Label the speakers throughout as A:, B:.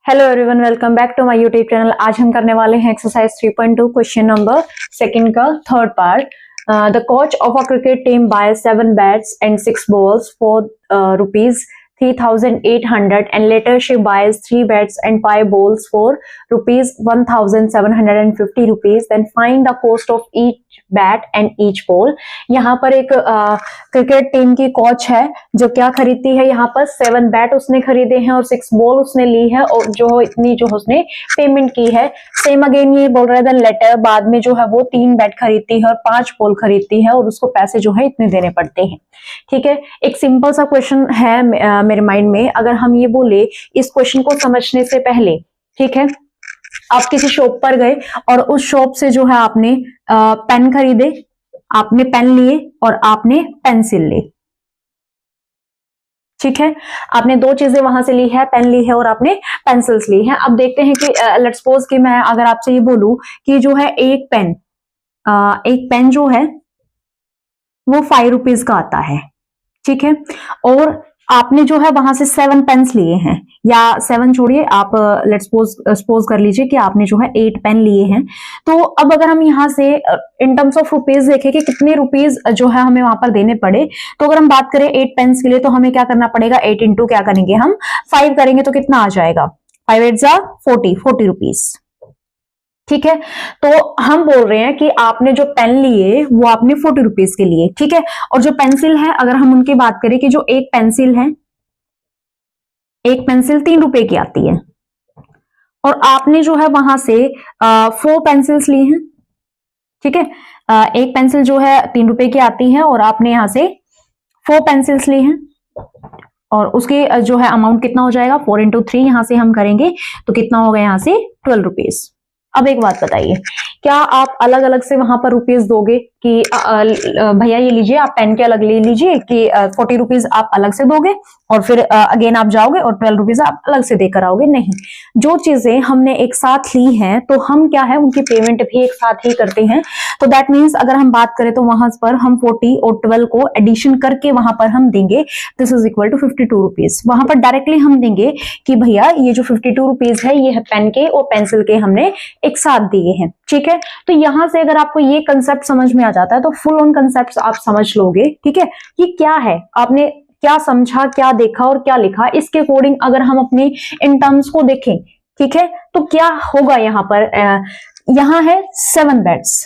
A: Hello everyone, welcome back to my YouTube channel. आज हम करने वाले हैं एक्सरसाइज 3.2 क्वेश्चन नंबर सेकंड का third part. The coach of a cricket team buy 7 bats and 6 balls for rupees 3,800 and later she buys 3 bats and 5 balls for rupees 1,750 rupees. Then find the cost of each bat and each ball. यहाँ पर एक cricket team की coach है जो क्या खरीदती है, यहाँ पर 7 बैट उसने खरीदे हैं और 6 बॉल उसने ली है और जो इतनी जो उसने पेमेंट की है। सेम अगेन ये बोल रहा है देन लेटर बाद में जो है वो 3 बैट खरीदती है और 5 बॉल खरीदती है और उसको पैसे जो है इतने देने पड़ते हैं। ठीक है, एक सिंपल सा क्वेश्चन है मेरे माइंड में। अगर हम ये बोले इस क्वेश्चन को समझने से पहले, ठीक है, आप किसी शॉप पर गए और उस शॉप से जो है आपने पेन खरीदे, आपने पेन लिए और आपने पेंसिल ली। ठीक है, आपने 2 चीजें वहां से ली है, पेन ली है और आपने पेंसिल्स ली है। अब देखते हैं कि लेट्स सपोज कि मैं अगर आपसे ये बोलूं कि जो है एक पेन जो है वो 5 रुपीज का आता है। ठीक है, और आपने जो है वहां से 7 पेन्स लिए हैं, या 7 छोड़िए, आप लेट्स सपोज कर लीजिए कि आपने जो है 8 पेन लिए हैं। तो अब अगर हम यहाँ से इन टर्म्स ऑफ रुपीज देखें कि कितने रुपीज जो है हमें वहां पर देने पड़े, तो अगर हम बात करें 8 पेन्स के लिए तो हमें क्या करना पड़ेगा, 8 इंटू क्या करेंगे हम 5 करेंगे तो कितना आ जाएगा, 5 8 जा 40 रुपीज। ठीक है, तो हम बोल रहे हैं कि आपने जो पेन लिए वो आपने 40 रुपीज के लिए। ठीक है, और जो पेंसिल है अगर हम उनकी बात करें कि जो एक पेंसिल है, एक पेंसिल 3 रुपए की आती है और आपने जो है वहां से 4 पेंसिल्स ली हैं। ठीक है, एक पेंसिल जो है 3 रुपए की आती है और आपने यहां से 4 पेंसिल्स ली हैं और उसके जो है अमाउंट कितना हो जाएगा, 4 इंटू 3 यहां से हम करेंगे तो कितना होगा यहाँ से 12 रुपीज। अब एक बात बताइए, क्या आप अलग अलग से वहां पर रुपीज दोगे कि भैया ये लीजिए आप पेन के अलग ले लीजिए कि 40 रुपीज आप अलग से दोगे और फिर अगेन आप जाओगे और 12 रुपीज आप अलग से देकर आओगे? नहीं, जो चीजें हमने एक साथ ली हैं तो हम क्या है उनकी पेमेंट भी एक साथ ही करते हैं। तो दैट मीन्स अगर हम बात करें तो वहां पर हम 40 और 12 को एडिशन करके वहां पर हम देंगे, this is equal to 52 rupees. वहां पर डायरेक्टली हम देंगे कि भैया ये जो 52 रुपीज है ये है पेन के और पेंसिल के हमने एक साथ दिए हैं। ठीक है, तो यहां से अगर आपको ये कंसेप्ट समझ में आ जाता है तो फुल ऑन कंसेप्ट आप समझ लोगे। ठीक है, कि क्या है, आपने क्या समझा, क्या देखा और क्या लिखा, इसके अकॉर्डिंग अगर हम अपने इन टर्म्स को देखें, ठीक है, तो क्या होगा यहाँ पर। यहाँ है 7 बैट्स,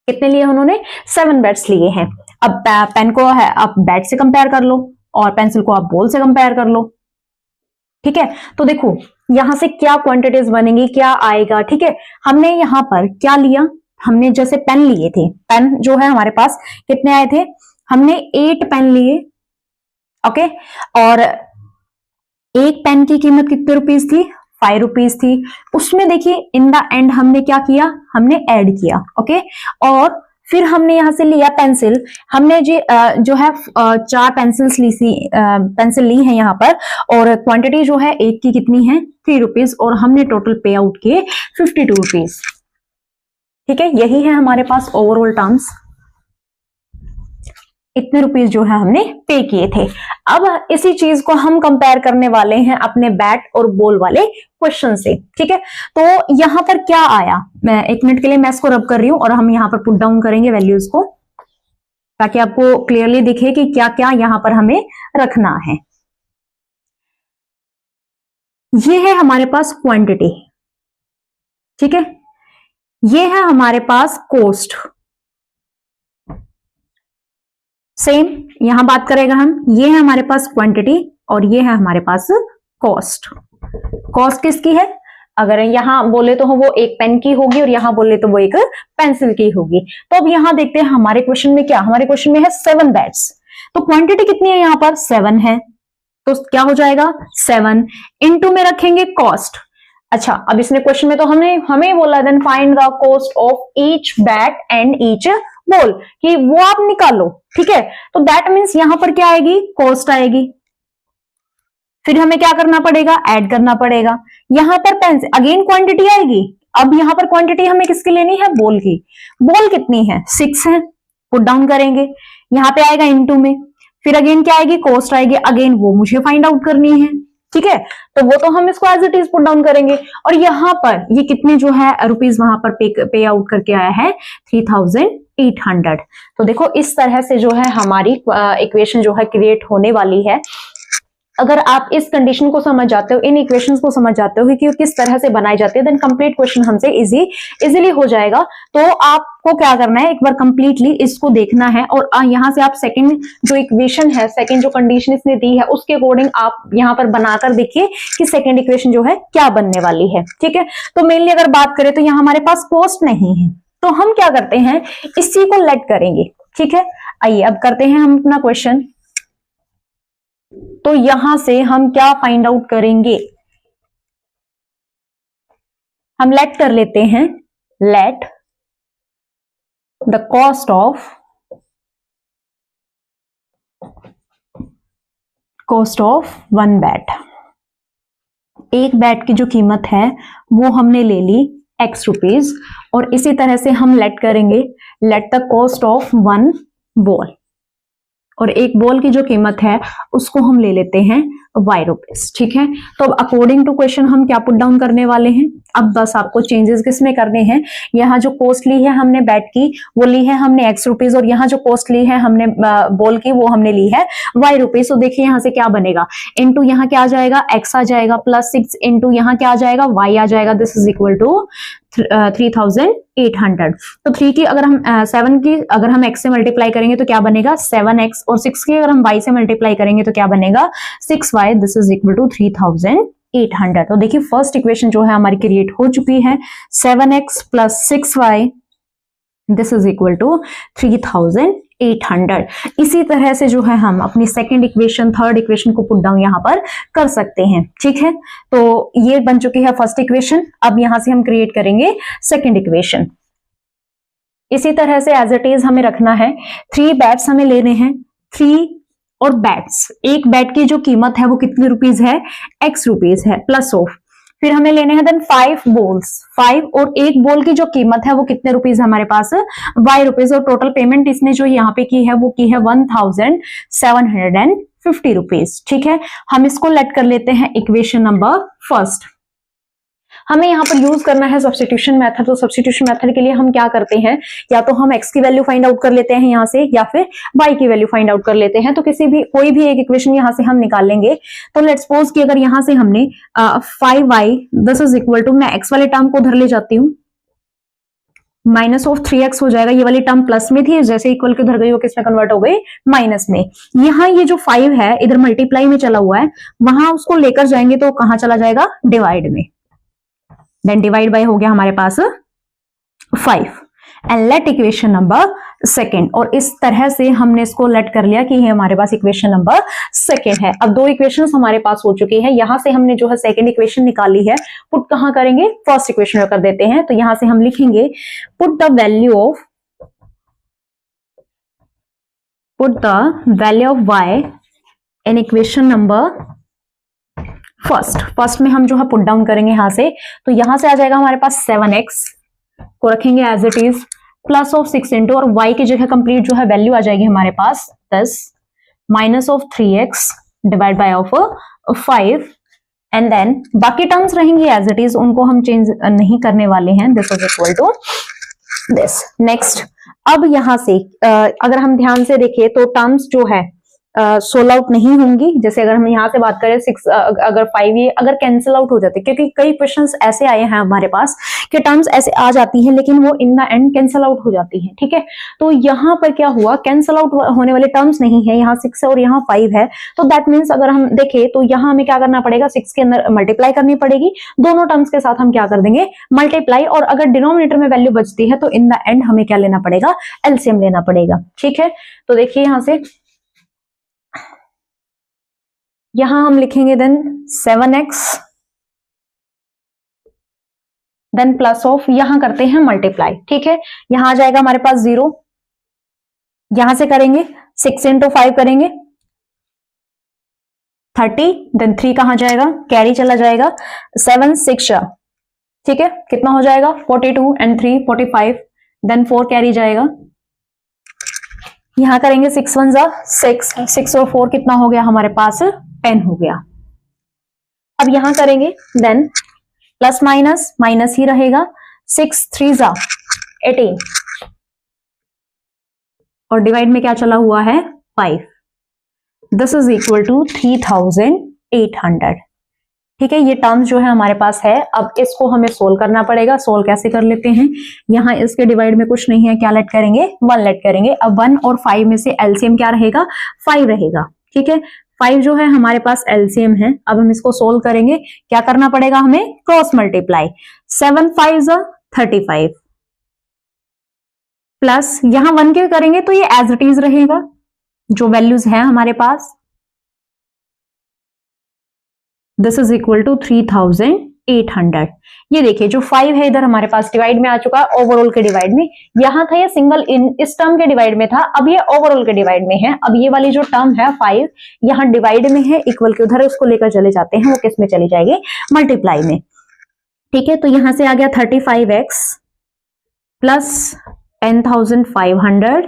A: कितने लिए उन्होंने, 7 बैट्स लिए हैं। अब पेन को है आप बैट से कंपेयर कर लो और पेंसिल को आप बॉल से कंपेयर कर लो। ठीक है, तो देखो यहां से क्या क्वांटिटीज बनेंगी, क्या आएगा। ठीक है, हमने यहां पर क्या लिया, हमने जैसे पेन लिए थे, पेन जो है हमारे पास कितने आए थे, हमने 8 पेन लिए। ओके, और एक पेन की कीमत कितने रुपीस थी, 5 रुपीज थी। उसमें देखिए इन द एंड हमने क्या किया, हमने ऐड किया। ओके, और फिर हमने यहां से लिया पेंसिल, हमने जो है 4 पेंसिल्स पेंसिल ली है यहाँ पर और क्वांटिटी जो है एक की कितनी है 3 रुपीज और हमने टोटल पे आउट किए 52 रुपीज। ठीक है, यही है हमारे पास ओवरऑल टर्म्स, इतने रुपीज जो है हमने पे किए थे। अब इसी चीज को हम कंपेयर करने वाले हैं अपने बैट और बॉल वाले क्वेश्चन से। ठीक है, तो यहां पर क्या आया, मैं 1 मिनट के लिए मैं इसको रब कर रही हूं और हम यहां पर पुट डाउन करेंगे वैल्यूज को ताकि आपको क्लियरली दिखे कि क्या क्या यहां पर हमें रखना है। ये है हमारे पास क्वांटिटी, ठीक है, ये है हमारे पास कॉस्ट। सेम यहां बात करेगा हम, ये है हमारे पास क्वांटिटी और ये है हमारे पास कॉस्ट। कॉस्ट किसकी है, अगर यहां बोले तो वो एक पेन की होगी और यहां बोले तो वो एक पेंसिल की होगी। तो अब यहां देखते हैं हमारे क्वेश्चन में क्या, हमारे क्वेश्चन में है 7 बैट्स, तो क्वांटिटी कितनी है यहां पर 7 है, तो क्या हो जाएगा 7 इंटू में रखेंगे कॉस्ट। अच्छा, अब इसने क्वेश्चन में तो हमें बोला then find the cost of each bat and each ball, कि वो आप निकालो। ठीक है, तो दैट मीन्स यहां पर क्या आएगी, कॉस्ट आएगी, फिर हमें क्या करना पड़ेगा, ऐड करना पड़ेगा। यहां पर पेंसिल अगेन क्वांटिटी आएगी। अब यहां पर क्वांटिटी हमें किसकी लेनी है, बॉल की। बॉल कितनी है 6 है, पुट डाउन करेंगे, यहां पे आएगा इनटू में, फिर अगेन क्या आएगी, कॉस्ट आएगी, अगेन वो मुझे फाइंड आउट करनी है। ठीक है, तो वो तो हम इसको as it is put down करेंगे। और यहाँ पर ये कितने जो है रुपीज वहां पर पे आउट करके आया है 3800। तो देखो इस तरह से जो है हमारी इक्वेशन जो है क्रिएट होने वाली है। अगर आप इस कंडीशन को समझ जाते हो, इन इक्वेशंस को समझ जाते हो कि किस तरह से बनाई जाती है, देन कंप्लीट क्वेश्चन हमसे इजीली हो जाएगा। तो आपको क्या करना है, एक बार कंप्लीटली इसको देखना है और यहां से आप सेकंड जो इक्वेशन है, सेकंड जो कंडीशन इसने दी है उसके अकॉर्डिंग आप यहां पर बनाकर देखिए कि सेकंड इक्वेशन जो है क्या बनने वाली है। ठीक है, तो मेनली अगर बात करें तो यहाँ हमारे पास कॉस्ट नहीं है, तो हम क्या करते हैं, इसी को लेट करेंगे। ठीक है, आइए अब करते हैं हम अपना क्वेश्चन। तो यहां से हम क्या फाइंड आउट करेंगे, हम लेट कर लेते हैं, let the cost of one bat. एक बैट की जो कीमत है वो हमने ले ली x रुपीज, और इसी तरह से हम लेट करेंगे, let the cost of one ball, और एक बॉल की जो कीमत है उसको हम ले लेते हैं y रुपीज। ठीक है, तो अब अकॉर्डिंग टू क्वेश्चन हम क्या पुट डाउन करने वाले हैं, अब बस आपको चेंजेस किसमें करने हैं, यहाँ जो कॉस्ट ली है हमने बैट की वो ली है हमने x रुपीज, और यहाँ जो कॉस्ट ली है हमने बॉल की वो हमने ली है y रुपीज। तो देखिए यहाँ से क्या बनेगा, इनटू यहाँ क्या आ जाएगा, x आ जाएगा, प्लस 6 इंटू यहाँ क्या आ जाएगा, y आ जाएगा। This is equal to 3800। तो 3 की अगर हम 7 की अगर हम x से मल्टीप्लाई करेंगे तो क्या बनेगा 7x, और 6 की अगर हम y से मल्टीप्लाई करेंगे तो क्या बनेगा 6y। This is equal to 3800। तो देखिए फर्स्ट इक्वेशन जो है हमारी क्रिएट हो चुकी है, 7x plus 6y, this is equal to 3800। इसी तरह से जो है हम अपनी सेकंड इक्वेशन, थर्ड इक्वेशन को पुट डाउन यहां पर कर सकते हैं। ठीक है, तो ये बन चुकी है फर्स्ट इक्वेशन। अब यहां से हम क्रिएट करेंगे सेकंड इक्वेशन। इसी तरह से एज इट इज हमें रखना है, 3 बैट्स हमें लेने हैं, 3 और बैट्स, एक बैट की जो कीमत है वो कितने रुपीज है, x रुपीज है, प्लस ऑफ, फिर हमें लेने हैं देन 5 बॉल्स, 5, और एक बॉल की जो कीमत है वो कितने रुपीज है हमारे पास y रुपीज, और टोटल पेमेंट इसने जो यहाँ पे की है वो की है 1750 रुपीज। ठीक है, हम इसको लेट कर लेते हैं इक्वेशन नंबर फर्स्ट। हमें यहाँ पर यूज करना है सब्स्टिट्यूशन मेथड। तो सब्स्टिट्यूशन मेथड के लिए हम क्या करते हैं, या तो हम x की वैल्यू फाइंड आउट कर लेते हैं यहाँ से, या फिर y की वैल्यू फाइंड आउट कर लेते हैं। तो कोई भी एक इक्वेशन यहाँ से हम निकाल लेंगे। तो लेट्स सपोज कि अगर यहाँ से हमने 5y, this is equal to, मैं x वाले टर्म को उधर ले जाती हूँ, माइनस ऑफ 3x हो जाएगा। ये वाली टर्म प्लस में थी, जैसे इक्वल के उधर गई वो किसमें कन्वर्ट हो गई, माइनस में। यहाँ ये जो 5 है इधर मल्टीप्लाई में चला हुआ है, वहां उसको लेकर जाएंगे तो कहां चला जाएगा, डिवाइड में। देन डिवाइड बाय हो गया हमारे पास 5, and let equation number second. और इस तरह से हमने इसको लेट कर लिया कि ये हमारे पास इक्वेशन नंबर सेकेंड है। अब 2 इक्वेशंस हमारे पास हो चुकी है। यहां से हमने जो है सेकेंड इक्वेशन निकाली है, पुट कहां करेंगे, फर्स्ट इक्वेशन में कर देते हैं। तो यहां से हम लिखेंगे put the value of y in equation number first में हम जो है पुट डाउन करेंगे यहां से। तो यहां से आ जाएगा हमारे पास 7x को रखेंगे as it is, plus of 6 into, और y की जगह कंप्लीट जो है वैल्यू आ जाएगी हमारे पास 10, minus of 3x divide by of 5, and then बाकी टर्म्स रहेंगी एज इट इज, उनको हम चेंज नहीं करने वाले हैं। This is equal to this. Next, अब यहां से अगर हम ध्यान से देखें तो टर्म्स जो है सोल आउट नहीं होंगी। जैसे अगर हम यहाँ से बात करें 6, अगर 5 ये अगर कैंसिल आउट हो जाते, क्योंकि कई क्वेश्चंस ऐसे आए हैं हमारे पास कि टर्म्स ऐसे आ जाती हैं लेकिन वो in the end cancel out हो जाती हैं। ठीक है, तो यहाँ पर क्या हुआ, कैंसिल आउट होने वाले टर्म्स नहीं है, यहाँ 6 है और यहाँ 5 है। तो दैट मीन्स अगर हम देखें तो यहाँ हमें क्या करना पड़ेगा, 6 के अंदर मल्टीप्लाई करनी पड़ेगी, दोनों टर्म्स के साथ हम क्या कर देंगे, मल्टीप्लाई, और अगर डिनोमिनेटर में वैल्यू बचती है तो इन द एंड हमें क्या लेना पड़ेगा, एलसीएम लेना पड़ेगा। ठीक है, तो देखिए यहां से यहां हम लिखेंगे then 7x, then plus of, यहां करते हैं मल्टीप्लाई। ठीक है, यहां आ जाएगा हमारे पास 0, यहां से करेंगे 6 इंटू 5 करेंगे 30, देन 3 कहां जाएगा, कैरी चला जाएगा, 7 6, ठीक है, कितना हो जाएगा 42, एंड 3 45, देन 4 कैरी जाएगा, यहां करेंगे 6 1 6 और 4 कितना हो गया हमारे पास 10 हो गया। अब यहां करेंगे, देन प्लस माइनस माइनस ही रहेगा, 6 3 जा 18 और डिवाइड में क्या चला हुआ है 5, दिस इज इक्वल टू 3800। ठीक है, ये टर्म्स जो है हमारे पास है। अब इसको हमें सोल्व करना पड़ेगा। सोल्व कैसे कर लेते हैं, यहाँ इसके डिवाइड में कुछ नहीं है, क्या लेट करेंगे 1 लेट करेंगे। अब 1 और 5 में से एलसीएम क्या रहेगा 5 रहेगा। ठीक है, 5 जो है हमारे पास एलसीएम है। अब हम इसको सोल्व करेंगे, क्या करना पड़ेगा हमें क्रॉस मल्टीप्लाई, 7 5 35 प्लस यहां 1 के करेंगे तो ये एज इट इज रहेगा जो वैल्यूज है हमारे पास, दिस इज इक्वल टू 3800। ये देखिए जो 5 है इधर हमारे पास डिवाइड में आ चुका है, ओवरऑल के डिवाइड में। यहां था ये सिंगल इस टर्म के डिवाइड में था, अब ये ओवरऑल के डिवाइड में है। अब ये वाली जो टर्म है 5 यहां डिवाइड में है, इक्वल के उधर उसको लेकर चले जाते हैं, वो किस में चली जाएगी मल्टीप्लाई में। ठीक है, तो यहां से आ गया 35x प्लस 10,500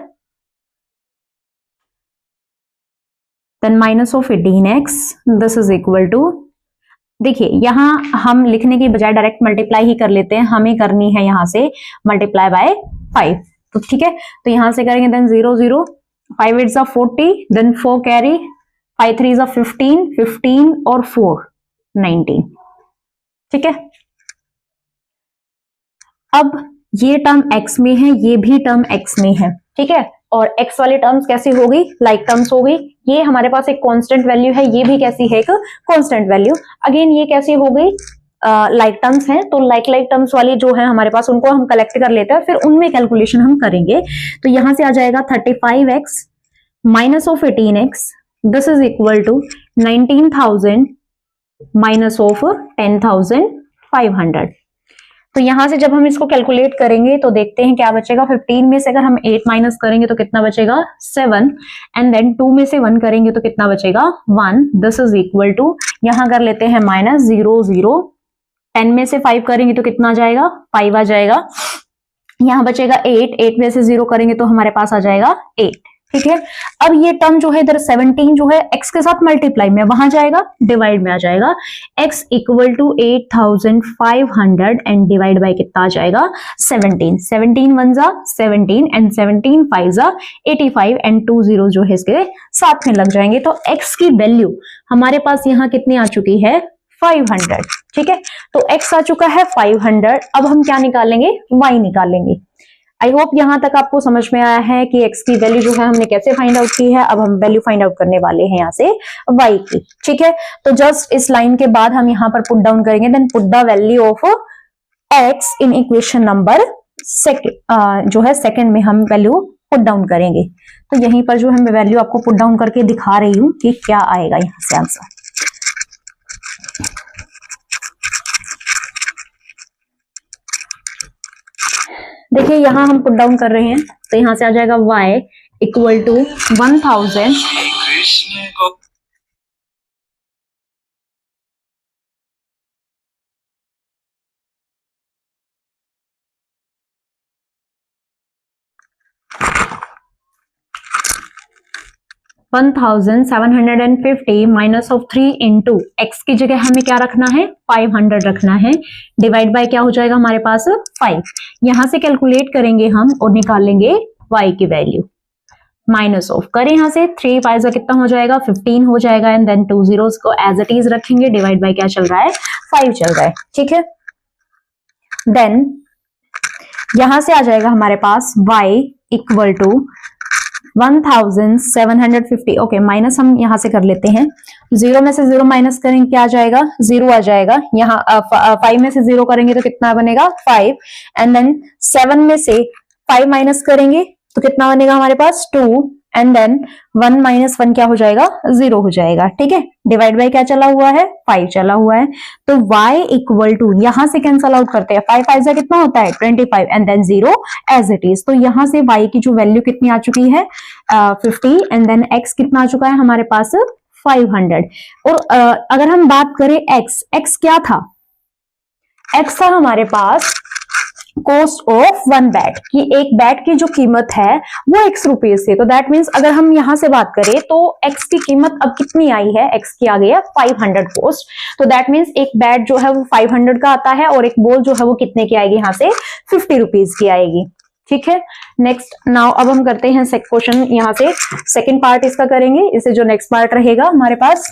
A: then minus of 18x, this is equal to, देखिए यहां हम लिखने की बजाय डायरेक्ट मल्टीप्लाई ही कर लेते हैं, हमें करनी है यहां से मल्टीप्लाई बाय 5। तो ठीक है, तो यहां से करेंगे, देन 0 0 5 8 40 देन 4 कैरी 5 3 15 15 और 4 19। ठीक है, अब ये टर्म x में है, ये भी टर्म x में है। ठीक है, और x वाली टर्म्स कैसी हो गई लाइक टर्म्स हो गई। ये हमारे पास एक कांस्टेंट वैल्यू है, ये भी कैसी है एक कांस्टेंट वैल्यू। अगेन ये कैसी हो गई लाइक टर्म्स है, तो लाइक टर्म्स वाली जो है हमारे पास उनको हम कलेक्ट कर लेते हैं, फिर उनमें कैलकुलेशन हम करेंगे। तो यहां से आ जाएगा 35x minus of 18x, this is equal to 19,000 minus of 10,500। तो यहां से जब हम इसको कैलकुलेट करेंगे तो देखते हैं क्या बचेगा। 15 में से अगर हम 8 माइनस करेंगे तो कितना बचेगा 7 एंड देन 2 में से 1 करेंगे तो कितना बचेगा 1, दिस इज इक्वल टू, यहां कर लेते हैं माइनस 0 0, 10 में से 5 करेंगे तो कितना आ जाएगा 5 आ जाएगा, यहां बचेगा 8, 8 में से 0 करेंगे तो हमारे पास आ जाएगा 8। ठीक है, अब ये टर्म जो है इधर 17 जो है x के साथ मल्टीप्लाई में वहां जाएगा, डिवाइड में आ जाएगा, x equal to 8,500 and divide by कितना आ जाएगा 17, 17 1 जा 17 एंड 17 5 जा 85 एंड 2 0 जो है इसके साथ में लग जाएंगे। तो x की वैल्यू हमारे पास यहाँ कितनी आ चुकी है 500। ठीक है, तो x आ चुका है 500। अब हम क्या निकालेंगे y निकालेंगे। आई होप यहां तक आपको समझ में आया है कि x की वैल्यू जो है हमने कैसे फाइंड आउट की है। अब हम वैल्यू फाइंड आउट करने वाले हैं यहाँ से y की। ठीक है, तो जस्ट इस लाइन के बाद हम यहाँ पर पुट डाउन करेंगे, then put the value of x in equation number जो है सेकंड में हम वैल्यू पुट डाउन करेंगे। तो यहीं पर जो है मैं वैल्यू आपको पुट डाउन करके दिखा रही हूँ कि क्या आएगा यहाँ से आंसर। देखिए यहां हम पुट डाउन कर रहे हैं, तो यहां से आ जाएगा y equal to 1000 1750 minus of 3 into x की जगह हमें क्या रखना है 500 रखना है, डिवाइड बाय क्या हो जाएगा हमारे पास 5। यहां से कैलकुलेट करेंगे हम और निकालेंगे y की वैल्यू, माइनस ऑफ करें यहां से 3 5 कितना हो जाएगा 15 हो जाएगा एंड देन 2 zeros को एज इट इज रखेंगे, डिवाइड बाय क्या चल रहा है 5 चल रहा है। ठीक है, देन यहां से आ जाएगा हमारे पास y equal to 1750। Okay, minus हम यहां से कर लेते हैं, 0 में से 0 माइनस करेंगे क्या आ जाएगा 0 आ जाएगा। यहाँ 5 में से 0 करेंगे तो कितना बनेगा 5 एंड देन 7 में से 5 माइनस करेंगे तो कितना बनेगा हमारे पास 2 एंड देन 1 माइनस 1 क्या हो जाएगा 0 हो जाएगा। ठीक है, डिवाइड बाय क्या चला हुआ है 5 चला हुआ है। तो y इक्वल टू यहां से कैंसल आउट करते हैं, 5 5 कितना होता है 25 and then 0 as it is. तो यहां से y की जो वैल्यू कितनी आ चुकी है 50 एंड देन x कितना आ चुका है हमारे पास 500। और अगर हम बात करें x क्या था, x था हमारे पास कॉस्ट ऑफ वन बैट, कि एक बैट की जो कीमत है वो x रुपीज है। तो दैट मीन्स अगर हम यहां से बात करें तो x की कीमत अब कितनी आई है, x की आ गई है 500 कॉस्ट। तो दैट मीन्स एक बैट जो है वो 500 का आता है और एक बॉल जो है वो कितने की आएगी, यहां से 50 रुपीज की आएगी। ठीक है, नेक्स्ट नाउ अब हम करते हैं क्वेश्चन, यहाँ से सेकंड पार्ट इसका करेंगे, इससे जो नेक्स्ट पार्ट रहेगा हमारे पास